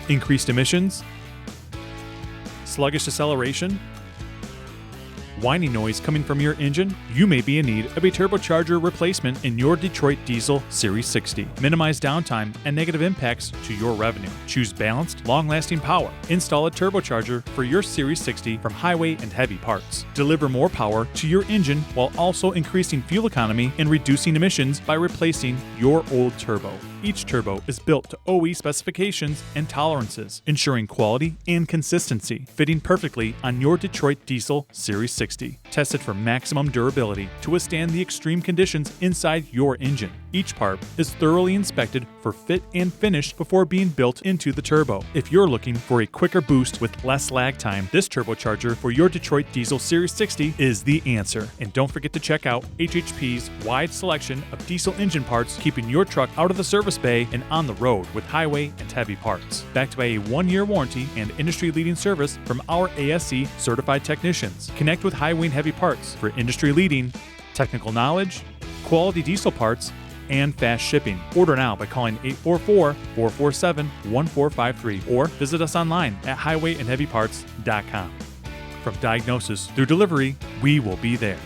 Increased emissions? Sluggish acceleration? Whining noise coming from your engine? You may be in need of a turbocharger replacement in your Detroit Diesel Series 60. Minimize downtime and negative impacts to your revenue. Choose balanced, long-lasting power. Install a turbocharger for your Series 60 from Highway and Heavy Parts. Deliver more power to your engine while also increasing fuel economy and reducing emissions by replacing your old turbo. Each turbo is built to OE specifications and tolerances, ensuring quality and consistency, fitting perfectly on your Detroit Diesel Series 60. Tested for maximum durability to withstand the extreme conditions inside your engine. Each part is thoroughly inspected for fit and finish before being built into the turbo. If you're looking for a quicker boost with less lag time, this turbocharger for your Detroit Diesel Series 60 is the answer. And don't forget to check out HHP's wide selection of diesel engine parts, keeping your truck out of the service bay and on the road with Highway and Heavy Parts. Backed by a 1-year warranty and industry-leading service from our ASE Certified Technicians. Connect with Highway and Heavy Parts for industry-leading technical knowledge, quality diesel parts, and fast shipping. Order now by calling 844-447-1453 or visit us online at highwayandheavyparts.com. From diagnosis through delivery, we will be there.